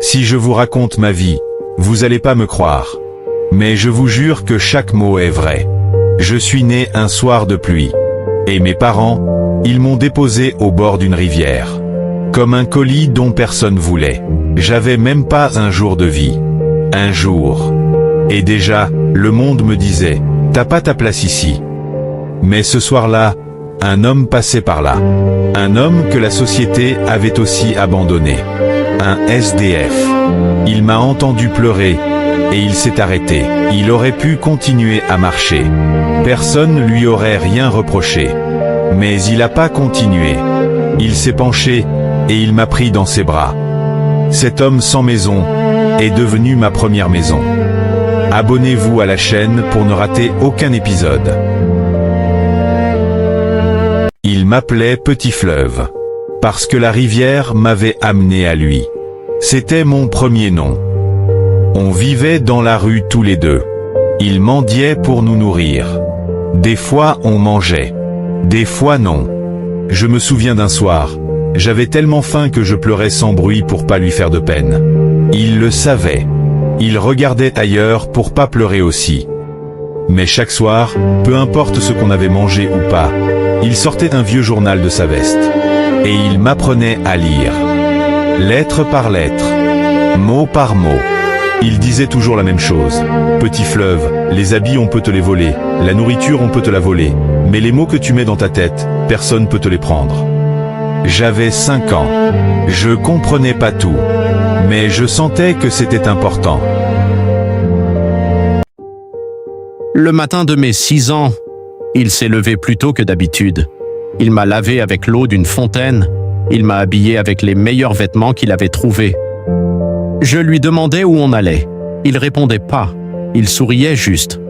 Si je vous raconte ma vie, vous allez pas me croire. Mais je vous jure que chaque mot est vrai. Je suis né un soir de pluie. Et mes parents, ils m'ont déposé au bord d'une rivière. Comme un colis dont personne voulait. J'avais même pas un jour de vie. Un jour. Et déjà, le monde me disait, t'as pas ta place ici. Mais ce soir-là, un homme passait par là. Un homme que la société avait aussi abandonné. Un SDF. Il m'a entendu pleurer, et il s'est arrêté. Il aurait pu continuer à marcher. Personne lui aurait rien reproché. Mais il a pas continué. Il s'est penché, et il m'a pris dans ses bras. Cet homme sans maison est devenu ma première maison. Abonnez-vous à la chaîne pour ne rater aucun épisode. Il m'appelait Petit Fleuve. Parce que la rivière m'avait amené à lui. C'était mon premier nom. On vivait dans la rue tous les deux. Il mendiait pour nous nourrir. Des fois on mangeait. Des fois non. Je me souviens d'un soir. J'avais tellement faim que je pleurais sans bruit pour pas lui faire de peine. Il le savait. Il regardait ailleurs pour pas pleurer aussi. Mais chaque soir, peu importe ce qu'on avait mangé ou pas, il sortait un vieux journal de sa veste. Et il m'apprenait à lire. Lettre par lettre. Mot par mot. Il disait toujours la même chose. Petit Fleuve, les habits on peut te les voler, la nourriture on peut te la voler, mais les mots que tu mets dans ta tête, personne peut te les prendre. J'avais 5 ans. Je comprenais pas tout. Mais je sentais que c'était important. Le matin de mes 6 ans, il s'est levé plus tôt que d'habitude. Il m'a lavé avec l'eau d'une fontaine. Il m'a habillé avec les meilleurs vêtements qu'il avait trouvés. Je lui demandais où on allait. Il répondait pas. Il souriait juste.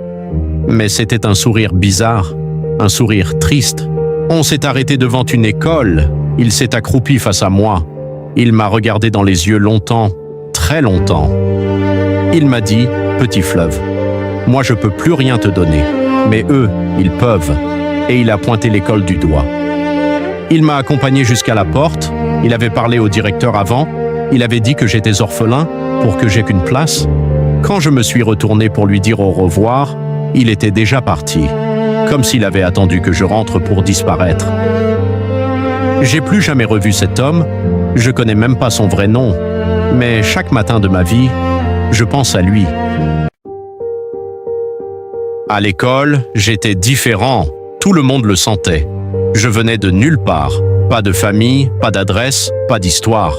Mais c'était un sourire bizarre, un sourire triste. On s'est arrêté devant une école. Il s'est accroupi face à moi. Il m'a regardé dans les yeux longtemps, très longtemps. Il m'a dit, « Petit Fleuve, moi je peux plus rien te donner, mais eux, ils peuvent. » Et il a pointé l'école du doigt. Il m'a accompagné jusqu'à la porte. Il avait parlé au directeur avant. Il avait dit que j'étais orphelin pour que j'aie qu'une place. Quand je me suis retourné pour lui dire au revoir, il était déjà parti, comme s'il avait attendu que je rentre pour disparaître. J'ai plus jamais revu cet homme. Je connais même pas son vrai nom. Mais chaque matin de ma vie, je pense à lui. À l'école, j'étais différent. Tout le monde le sentait. Je venais de nulle part. Pas de famille, pas d'adresse, pas d'histoire.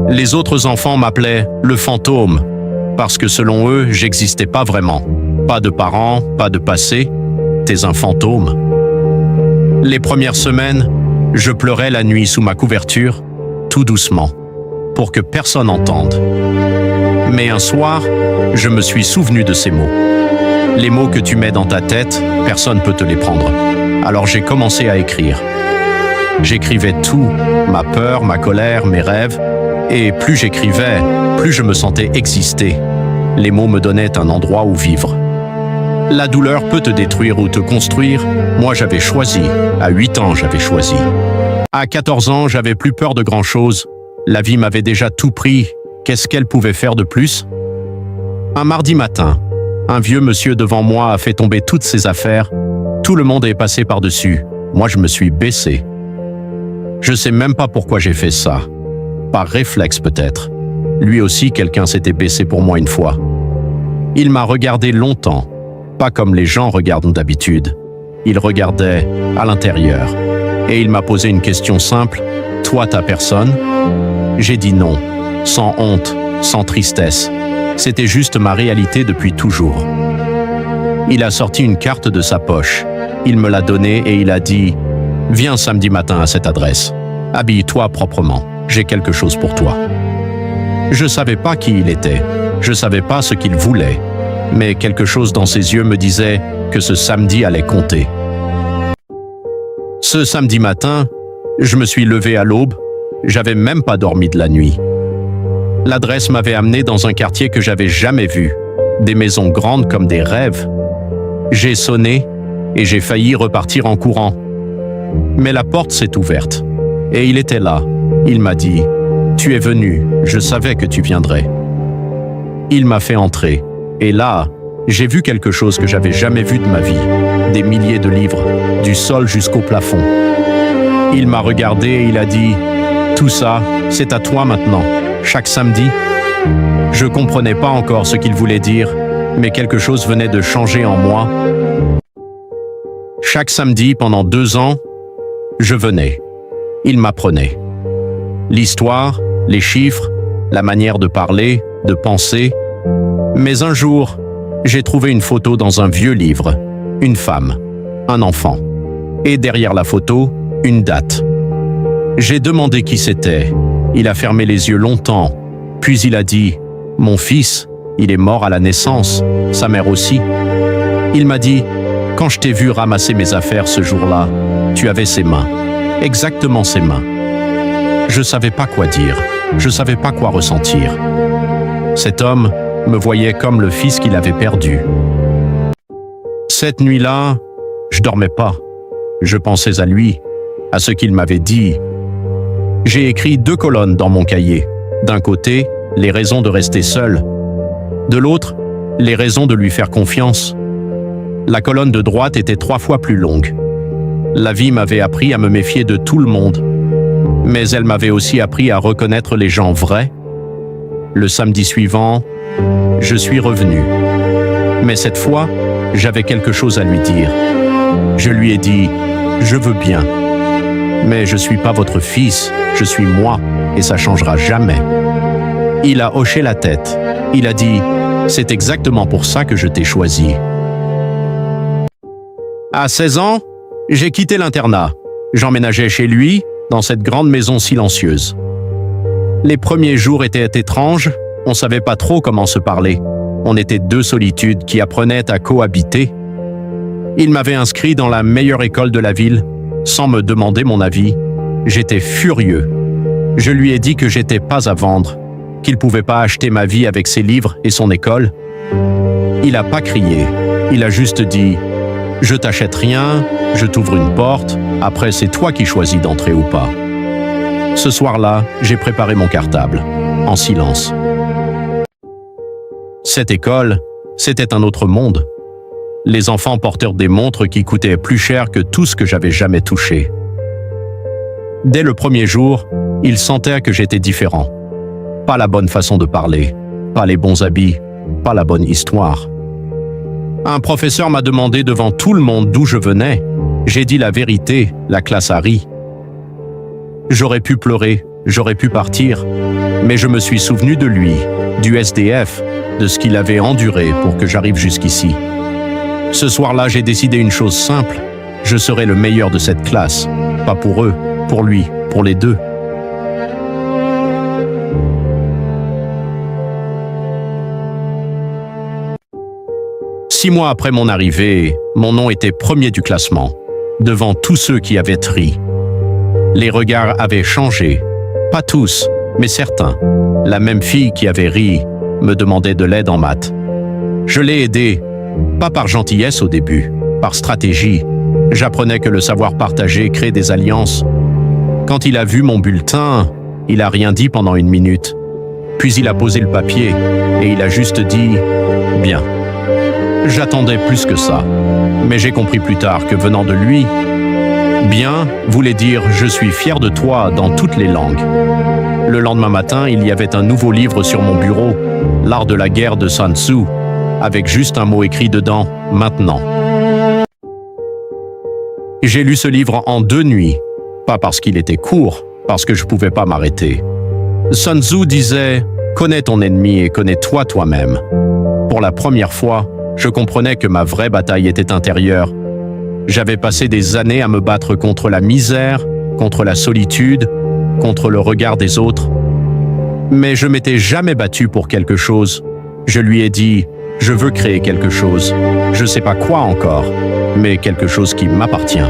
Les autres enfants m'appelaient le fantôme, parce que selon eux, j'existais pas vraiment. Pas de parents, pas de passé. T'es un fantôme. Les premières semaines, je pleurais la nuit sous ma couverture, tout doucement, pour que personne n'entende. Mais un soir, je me suis souvenu de ces mots. Les mots que tu mets dans ta tête, personne ne peut te les prendre. Alors j'ai commencé à écrire. J'écrivais tout, ma peur, ma colère, mes rêves. Et plus j'écrivais, plus je me sentais exister. Les mots me donnaient un endroit où vivre. La douleur peut te détruire ou te construire. Moi, j'avais choisi. À 8 ans, j'avais choisi. À 14 ans, j'avais plus peur de grand-chose. La vie m'avait déjà tout pris. Qu'est-ce qu'elle pouvait faire de plus? Un mardi matin, un vieux monsieur devant moi a fait tomber toutes ses affaires. Tout le monde est passé par-dessus. Moi, je me suis baissé. Je sais même pas pourquoi j'ai fait ça. Par réflexe peut-être. Lui aussi, quelqu'un s'était baissé pour moi une fois. Il m'a regardé longtemps, pas comme les gens regardent d'habitude. Il regardait à l'intérieur. Et il m'a posé une question simple. « Toi, t'as personne ?» J'ai dit non, sans honte, sans tristesse. C'était juste ma réalité depuis toujours. Il a sorti une carte de sa poche. Il me l'a donnée et il a dit « Viens samedi matin à cette adresse. Habille-toi proprement. J'ai quelque chose pour toi. » Je ne savais pas qui il était. Je ne savais pas ce qu'il voulait. Mais quelque chose dans ses yeux me disait que ce samedi allait compter. Ce samedi matin, je me suis levé à l'aube. J'avais même pas dormi de la nuit. L'adresse m'avait amené dans un quartier que j'avais jamais vu. Des maisons grandes comme des rêves. J'ai sonné et j'ai failli repartir en courant. Mais la porte s'est ouverte. Et il était là. Il m'a dit « Tu es venu, je savais que tu viendrais. Il m'a fait entrer, et là, j'ai vu quelque chose que j'avais jamais vu de ma vie. Des milliers de livres, du sol jusqu'au plafond. Il m'a regardé et il a dit « Tout ça, c'est à toi maintenant, chaque samedi ». Je comprenais pas encore ce qu'il voulait dire, mais quelque chose venait de changer en moi. Chaque samedi, pendant 2 ans, je venais. Il m'apprenait. L'histoire, les chiffres, la manière de parler, de penser. Mais un jour, j'ai trouvé une photo dans un vieux livre. Une femme, un enfant. Et derrière la photo, une date. J'ai demandé qui c'était. Il a fermé les yeux longtemps. Puis il a dit « Mon fils, il est mort à la naissance, sa mère aussi. » Il m'a dit « Quand je t'ai vu ramasser mes affaires ce jour-là, tu avais ses mains. Exactement ses mains. » Je savais pas quoi dire. Je savais pas quoi ressentir. Cet homme me voyait comme le fils qu'il avait perdu. Cette nuit-là, je dormais pas. Je pensais à lui, à ce qu'il m'avait dit. J'ai écrit 2 colonnes dans mon cahier. D'un côté, les raisons de rester seul. De l'autre, les raisons de lui faire confiance. La colonne de droite était 3 fois plus longue. La vie m'avait appris à me méfier de tout le monde. Mais elle m'avait aussi appris à reconnaître les gens vrais. Le samedi suivant, je suis revenu. Mais cette fois, j'avais quelque chose à lui dire. Je lui ai dit « Je veux bien. Mais je suis pas votre fils, je suis moi, et ça changera jamais. » Il a hoché la tête. Il a dit « C'est exactement pour ça que je t'ai choisi. » À 16 ans, j'ai quitté l'internat. J'emménageais chez lui, dans cette grande maison silencieuse. Les premiers jours étaient étranges, on savait pas trop comment se parler. On était 2 solitudes qui apprenaient à cohabiter. Il m'avait inscrit dans la meilleure école de la ville, sans me demander mon avis. J'étais furieux. Je lui ai dit que j'étais pas à vendre, qu'il pouvait pas acheter ma vie avec ses livres et son école. Il a pas crié, il a juste dit « Je t'achète rien, je t'ouvre une porte, après c'est toi qui choisis d'entrer ou pas. » Ce soir-là, j'ai préparé mon cartable, en silence. Cette école, c'était un autre monde. Les enfants portèrent des montres qui coûtaient plus cher que tout ce que j'avais jamais touché. Dès le premier jour, ils sentaient que j'étais différent. Pas la bonne façon de parler, pas les bons habits, pas la bonne histoire. Un professeur m'a demandé devant tout le monde d'où je venais. J'ai dit la vérité, la classe a ri. J'aurais pu pleurer, j'aurais pu partir, mais je me suis souvenu de lui, du SDF, de ce qu'il avait enduré pour que j'arrive jusqu'ici. Ce soir-là, j'ai décidé une chose simple. Je serai le meilleur de cette classe. Pas pour eux, pour lui, pour les deux. Six mois après mon arrivée, mon nom était premier du classement, devant tous ceux qui avaient ri. Les regards avaient changé. Pas tous, mais certains. La même fille qui avait ri me demandait de l'aide en maths. Je l'ai aidé, pas par gentillesse au début, par stratégie. J'apprenais que le savoir partagé crée des alliances. Quand il a vu mon bulletin, il a rien dit pendant 1 minute. Puis il a posé le papier et il a juste dit « Bien ». J'attendais plus que ça, mais j'ai compris plus tard que venant de lui, « Bien » voulait dire « Je suis fier de toi » dans toutes les langues. Le lendemain matin, il y avait un nouveau livre sur mon bureau, L'art de la guerre de Sun Tzu, avec juste un mot écrit dedans, « Maintenant ». J'ai lu ce livre en 2 nuits, pas parce qu'il était court, parce que je ne pouvais pas m'arrêter. Sun Tzu disait « Connais ton ennemi et connais-toi toi-même ». Pour la première fois, je comprenais que ma vraie bataille était intérieure. J'avais passé des années à me battre contre la misère, contre la solitude, contre le regard des autres. Mais je m'étais jamais battu pour quelque chose. Je lui ai dit « Je veux créer quelque chose. Je sais pas quoi encore, mais quelque chose qui m'appartient. »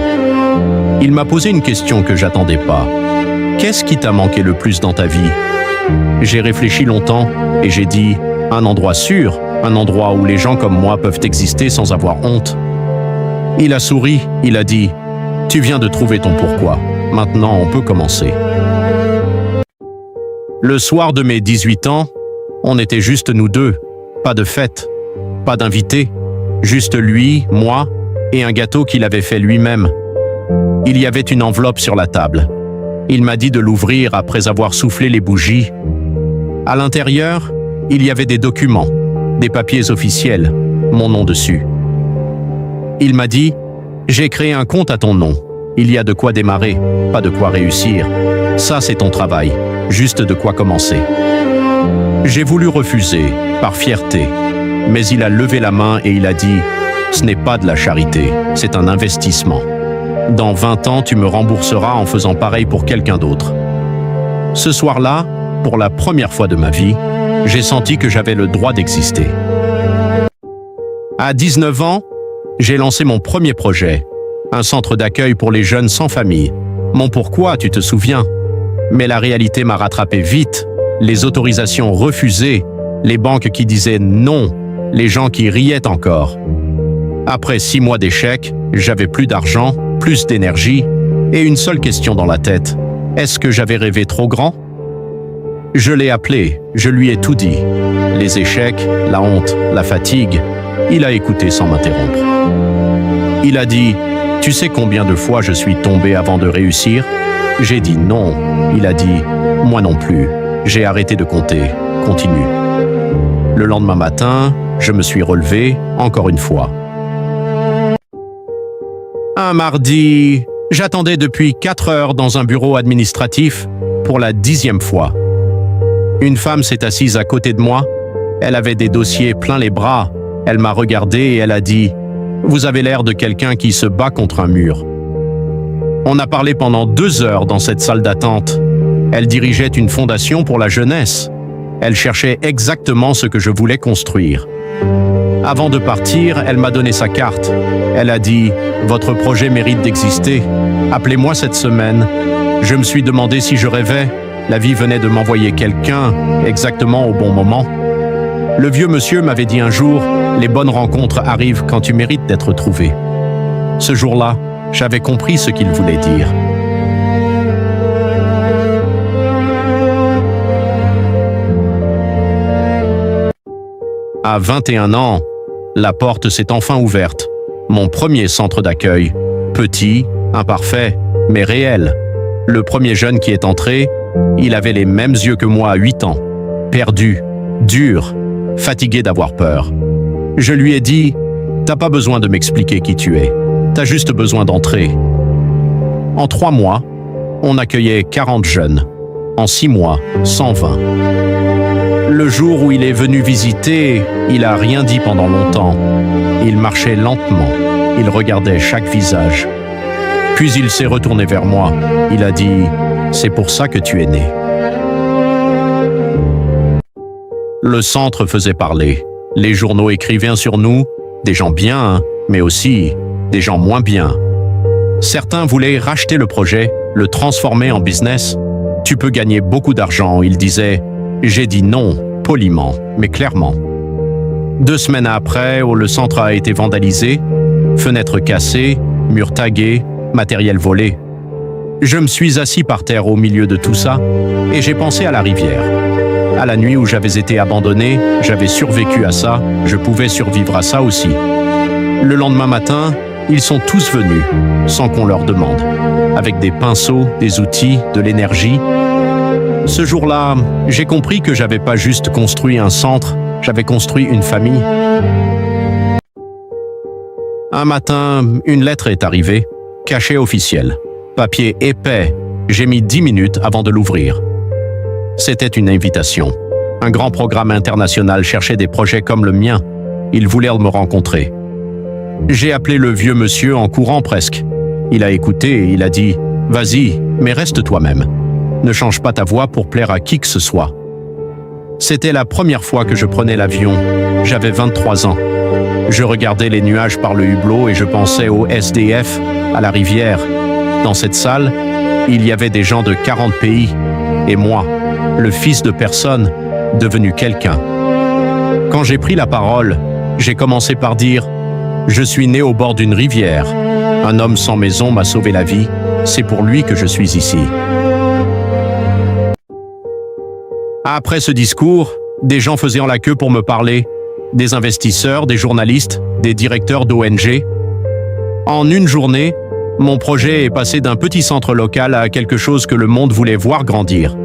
Il m'a posé une question que j'attendais pas. « Qu'est-ce qui t'a manqué le plus dans ta vie ?» J'ai réfléchi longtemps et j'ai dit « Un endroit sûr, un endroit où les gens comme moi peuvent exister sans avoir honte. » Il a souri, il a dit « Tu viens de trouver ton pourquoi. Maintenant, on peut commencer. » Le soir de mes 18 ans, on était juste nous deux. Pas de fête, pas d'invités, juste lui, moi et un gâteau qu'il avait fait lui-même. Il y avait une enveloppe sur la table. Il m'a dit de l'ouvrir après avoir soufflé les bougies. À l'intérieur, il y avait des documents, des papiers officiels, mon nom dessus. Il m'a dit « J'ai créé un compte à ton nom. Il y a de quoi démarrer, pas de quoi réussir. Ça, c'est ton travail, juste de quoi commencer. » J'ai voulu refuser, par fierté, mais il a levé la main et il a dit « Ce n'est pas de la charité, c'est un investissement. Dans 20 ans, tu me rembourseras en faisant pareil pour quelqu'un d'autre. » Ce soir-là, pour la première fois de ma vie, j'ai senti que j'avais le droit d'exister. À 19 ans, j'ai lancé mon premier projet, un centre d'accueil pour les jeunes sans famille. Mon pourquoi, tu te souviens? Mais la réalité m'a rattrapé vite. Les autorisations refusées, les banques qui disaient non, les gens qui riaient encore. Après 6 mois d'échecs, j'avais plus d'argent, plus d'énergie et une seule question dans la tête. Est-ce que j'avais rêvé trop grand? Je l'ai appelé, je lui ai tout dit. Les échecs, la honte, la fatigue. Il a écouté sans m'interrompre. Il a dit « Tu sais combien de fois je suis tombé avant de réussir ?» J'ai dit non. Il a dit « Moi non plus. J'ai arrêté de compter. Continue. » Le lendemain matin, je me suis relevé, encore une fois. Un mardi, j'attendais depuis 4 heures dans un bureau administratif pour la 10e fois. Une femme s'est assise à côté de moi. Elle avait des dossiers plein les bras. Elle m'a regardé et elle a dit « Vous avez l'air de quelqu'un qui se bat contre un mur. » On a parlé pendant 2 heures dans cette salle d'attente. Elle dirigeait une fondation pour la jeunesse. Elle cherchait exactement ce que je voulais construire. Avant de partir, elle m'a donné sa carte. Elle a dit « Votre projet mérite d'exister. Appelez-moi cette semaine. » Je me suis demandé si je rêvais. La vie venait de m'envoyer quelqu'un, exactement au bon moment. Le vieux monsieur m'avait dit un jour « Les bonnes rencontres arrivent quand tu mérites d'être trouvé. » Ce jour-là, j'avais compris ce qu'il voulait dire. À 21 ans, la porte s'est enfin ouverte. Mon premier centre d'accueil. Petit, imparfait, mais réel. Le premier jeune qui est entré, il avait les mêmes yeux que moi à 8 ans. Perdu, dur, fatigué d'avoir peur. Je lui ai dit « T'as pas besoin de m'expliquer qui tu es. T'as juste besoin d'entrer. » En 3 mois, on accueillait 40 jeunes. En 6 mois, 120. Le jour où il est venu visiter, il a rien dit pendant longtemps. Il marchait lentement. Il regardait chaque visage. Puis il s'est retourné vers moi. Il a dit « C'est pour ça que tu es né. » Le centre faisait parler. Les journaux écrivaient sur nous, des gens bien, mais aussi des gens moins bien. Certains voulaient racheter le projet, le transformer en business. Tu peux gagner beaucoup d'argent, ils disaient. J'ai dit non, poliment, mais clairement. 2 semaines après, le centre a été vandalisé, fenêtres cassées, murs tagués, matériel volé. Je me suis assis par terre au milieu de tout ça et j'ai pensé à la rivière. À la nuit où j'avais été abandonné, j'avais survécu à ça, je pouvais survivre à ça aussi. Le lendemain matin, ils sont tous venus, sans qu'on leur demande, avec des pinceaux, des outils, de l'énergie. Ce jour-là, j'ai compris que j'avais pas juste construit un centre, j'avais construit une famille. Un matin, une lettre est arrivée, cachet officiel, papier épais. J'ai mis 10 minutes avant de l'ouvrir. C'était une invitation. Un grand programme international cherchait des projets comme le mien. Ils voulaient me rencontrer. J'ai appelé le vieux monsieur en courant presque. Il a écouté et il a dit « Vas-y, mais reste toi-même. Ne change pas ta voix pour plaire à qui que ce soit. » C'était la première fois que je prenais l'avion. J'avais 23 ans. Je regardais les nuages par le hublot et je pensais au SDF, à la rivière. Dans cette salle, il y avait des gens de 40 pays. Et moi, le fils de personne, devenu quelqu'un. Quand j'ai pris la parole, j'ai commencé par dire « Je suis né au bord d'une rivière. Un homme sans maison m'a sauvé la vie. C'est pour lui que je suis ici. » Après ce discours, des gens faisaient la queue pour me parler, des investisseurs, des journalistes, des directeurs d'ONG. En une journée, mon projet est passé d'un petit centre local à quelque chose que le monde voulait voir grandir.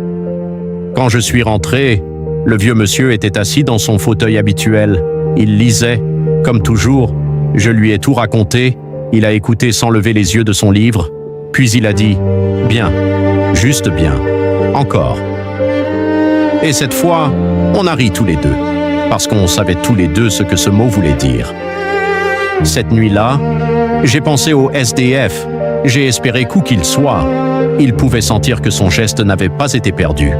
Quand je suis rentré, le vieux monsieur était assis dans son fauteuil habituel. Il lisait, comme toujours. Je lui ai tout raconté. Il a écouté sans lever les yeux de son livre. Puis il a dit « Bien, juste bien, encore ». Et cette fois, on a ri tous les deux, parce qu'on savait tous les deux ce que ce mot voulait dire. Cette nuit-là, j'ai pensé au SDF. J'ai espéré qu'où qu'il soit, il pouvait sentir que son geste n'avait pas été perdu.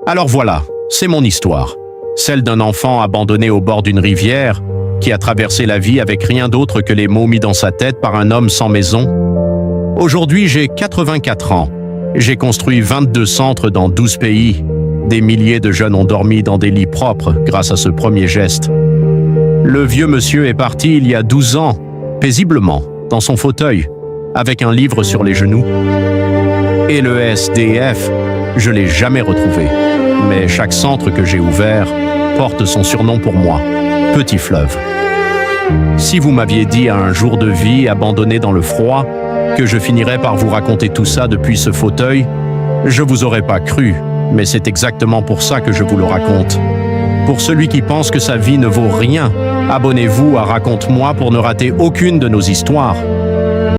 Alors voilà, c'est mon histoire. Celle d'un enfant abandonné au bord d'une rivière, qui a traversé la vie avec rien d'autre que les mots mis dans sa tête par un homme sans maison. Aujourd'hui, j'ai 84 ans. J'ai construit 22 centres dans 12 pays. Des milliers de jeunes ont dormi dans des lits propres grâce à ce premier geste. Le vieux monsieur est parti il y a 12 ans, paisiblement, dans son fauteuil, avec un livre sur les genoux. Et le SDF, je l'ai jamais retrouvé. Mais chaque centre que j'ai ouvert porte son surnom pour moi, Petit Fleuve. Si vous m'aviez dit à un jour de vie abandonné dans le froid que je finirais par vous raconter tout ça depuis ce fauteuil, je vous aurais pas cru, mais c'est exactement pour ça que je vous le raconte. Pour celui qui pense que sa vie ne vaut rien, abonnez-vous à Raconte-moi pour ne rater aucune de nos histoires.